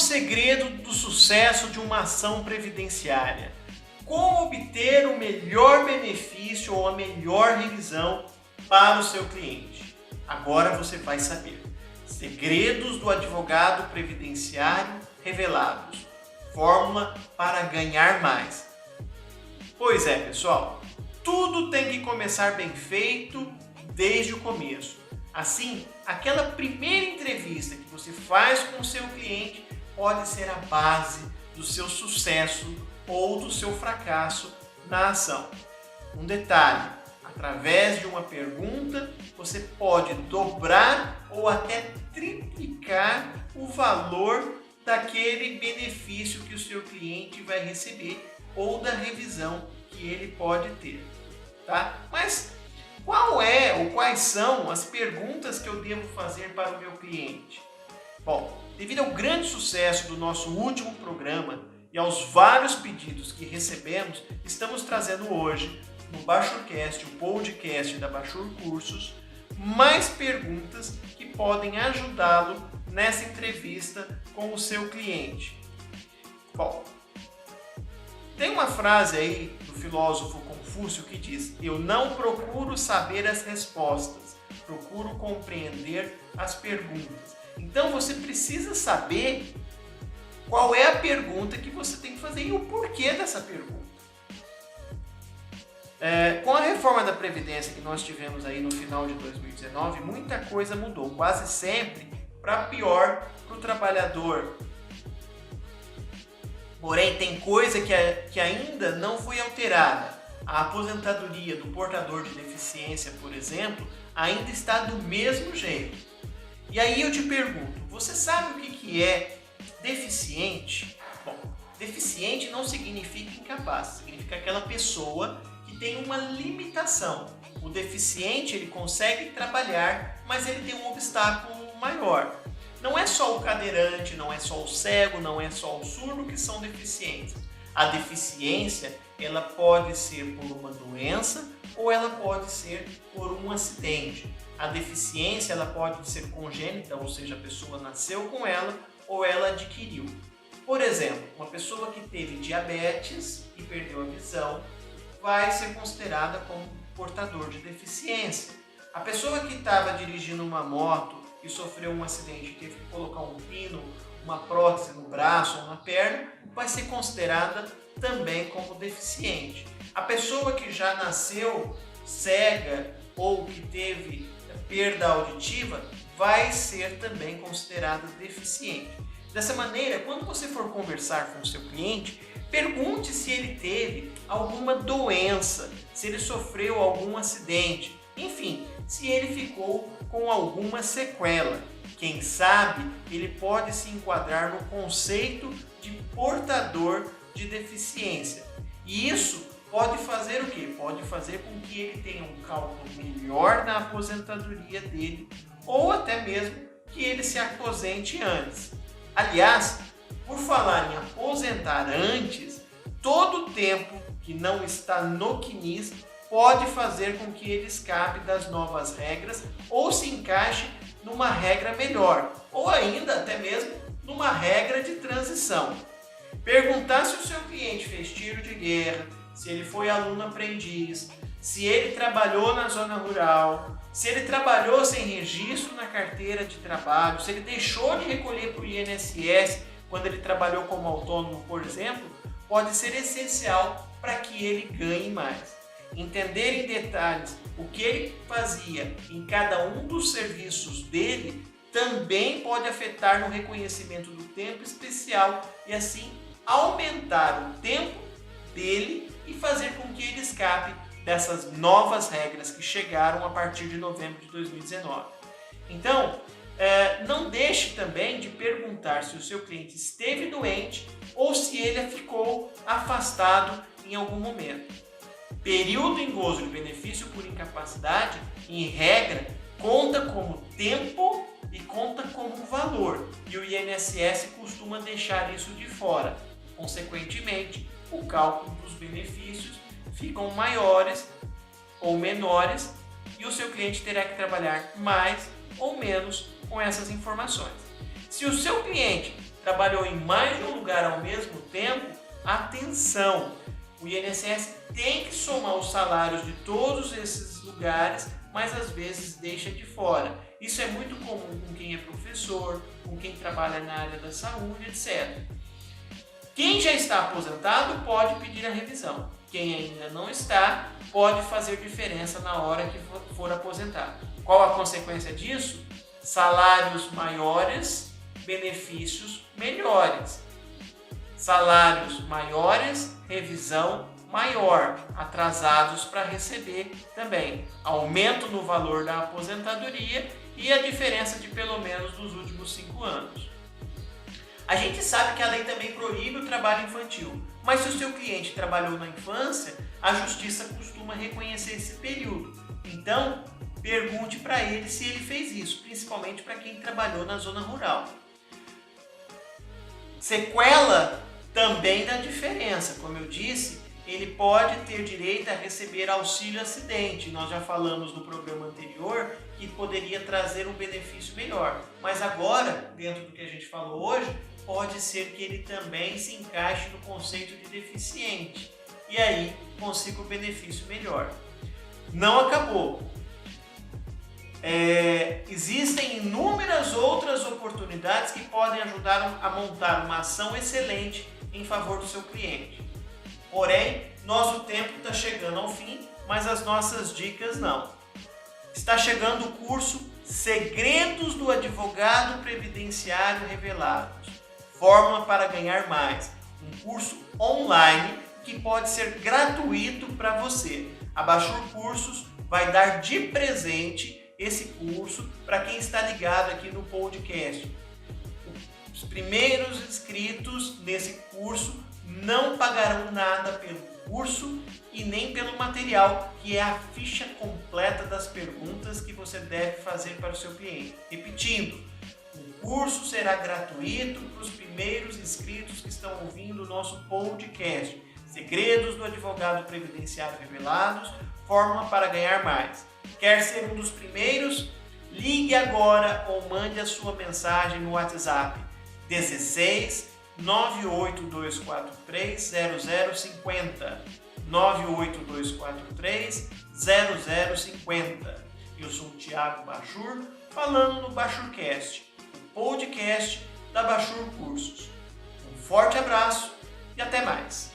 segredo do sucesso de uma ação previdenciária? Como obter o melhor benefício ou a melhor revisão para o seu cliente? Agora você vai saber. Segredos do advogado previdenciário revelados. Fórmula para ganhar mais. Pois é, pessoal, tudo tem que começar bem feito desde o começo. Assim, aquela primeira entrevista que você faz com o seu cliente pode ser a base do seu sucesso ou do seu fracasso na ação. Um detalhe, através de uma pergunta, você pode dobrar ou até triplicar o valor daquele benefício que o seu cliente vai receber ou da revisão que ele pode ter, tá? Mas qual é ou quais são as perguntas que eu devo fazer para o meu cliente? Bom, devido ao grande sucesso do nosso último programa e aos vários pedidos que recebemos, estamos trazendo hoje no BaixurCast, o podcast da Baixur Cursos, mais perguntas que podem ajudá-lo nessa entrevista com o seu cliente. Bom, tem uma frase aí do filósofo Confúcio que diz: eu não procuro saber as respostas, procuro compreender as perguntas. Então você precisa saber qual é a pergunta que você tem que fazer e o porquê dessa pergunta. Com a reforma da Previdência que nós tivemos aí no final de 2019, muita coisa mudou, quase sempre para pior para o trabalhador. Porém, tem coisa que ainda não foi alterada. A aposentadoria do portador de deficiência, por exemplo, ainda está do mesmo jeito. E aí eu te pergunto, você sabe o que é deficiente? Bom, deficiente não significa incapaz, significa aquela pessoa que tem uma limitação. O deficiente, ele consegue trabalhar, mas ele tem um obstáculo maior. Não é só o cadeirante, não é só o cego, não é só o surdo que são deficientes. A deficiência, ela pode ser por uma doença ou ela pode ser por um acidente. A deficiência, ela pode ser congênita, ou seja, a pessoa nasceu com ela ou ela adquiriu. Por exemplo, uma pessoa que teve diabetes e perdeu a visão vai ser considerada como portador de deficiência. A pessoa que estava dirigindo uma moto e sofreu um acidente e teve que colocar um pino, uma prótese no braço ou na perna, vai ser considerada também como deficiente. A pessoa que já nasceu cega ou que teve perda auditiva vai ser também considerada deficiente. Dessa maneira, quando você for conversar com o seu cliente, pergunte se ele teve alguma doença, se ele sofreu algum acidente, enfim, se ele ficou com alguma sequela. Quem sabe ele pode se enquadrar no conceito de portador de deficiência. E isso pode fazer o quê? Pode fazer com que ele tenha um cálculo melhor na aposentadoria dele ou até mesmo que ele se aposente antes. Aliás, por falar em aposentar antes, todo o tempo que não está no CNIS pode fazer com que ele escape das novas regras ou se encaixe numa regra melhor, ou ainda até mesmo numa regra de transição. Perguntar se o seu cliente fez tiro de guerra, se ele foi aluno aprendiz, se ele trabalhou na zona rural, se ele trabalhou sem registro na carteira de trabalho, se ele deixou de recolher para o INSS quando ele trabalhou como autônomo, por exemplo, pode ser essencial para que ele ganhe mais. Entender em detalhes o que ele fazia em cada um dos serviços dele também pode afetar no reconhecimento do tempo especial e assim aumentar o tempo dele e fazer com que ele escape dessas novas regras que chegaram a partir de novembro de 2019. Então, não deixe também de perguntar se o seu cliente esteve doente ou se ele ficou afastado em algum momento. Período em gozo de benefício por incapacidade, em regra, conta como tempo e conta como valor, e o INSS costuma deixar isso de fora. Consequentemente, o cálculo dos benefícios ficam maiores ou menores e o seu cliente terá que trabalhar mais ou menos com essas informações. Se o seu cliente trabalhou em mais de um lugar ao mesmo tempo, atenção! O INSS tem que somar os salários de todos esses lugares, mas às vezes deixa de fora. Isso é muito comum com quem é professor, com quem trabalha na área da saúde, etc. Quem já está aposentado pode pedir a revisão. Quem ainda não está, pode fazer diferença na hora que for aposentado. Qual a consequência disso? Salários maiores, benefícios melhores. Salários maiores, revisão maior, atrasados para receber também. Aumento no valor da aposentadoria e a diferença de pelo menos dos últimos 5 anos. A gente sabe que a lei também proíbe o trabalho infantil, mas se o seu cliente trabalhou na infância, a justiça costuma reconhecer esse período. Então, pergunte para ele se ele fez isso, principalmente para quem trabalhou na zona rural. Sequela também dá diferença. Como eu disse, ele pode ter direito a receber auxílio acidente. Nós já falamos no programa anterior que poderia trazer um benefício melhor. Mas agora, dentro do que a gente falou hoje, pode ser que ele também se encaixe no conceito de deficiente. E aí consiga o benefício melhor. Não acabou. Existem inúmeras outras oportunidades que podem ajudar a montar uma ação excelente em favor do seu cliente. Porém, nosso tempo está chegando ao fim, mas as nossas dicas não. Está chegando o curso Segredos do Advogado Previdenciário Revelados. Fórmula para ganhar mais. Um curso online que pode ser gratuito para você. A Bachur Cursos vai dar de presente esse curso para quem está ligado aqui no podcast. Os primeiros inscritos nesse curso não pagarão nada pelo curso e nem pelo material, que é a ficha completa das perguntas que você deve fazer para o seu cliente. Repetindo, o curso será gratuito para os primeiros inscritos que estão ouvindo o nosso podcast. Segredos do Advogado Previdenciário Revelados, fórmula para ganhar mais. Quer ser um dos primeiros? Ligue agora ou mande a sua mensagem no WhatsApp 16 98243 0050 98243 0050. Eu sou o Thiago Bachur, falando no Bachurcast, o podcast da Bachur Cursos. Um forte abraço e até mais!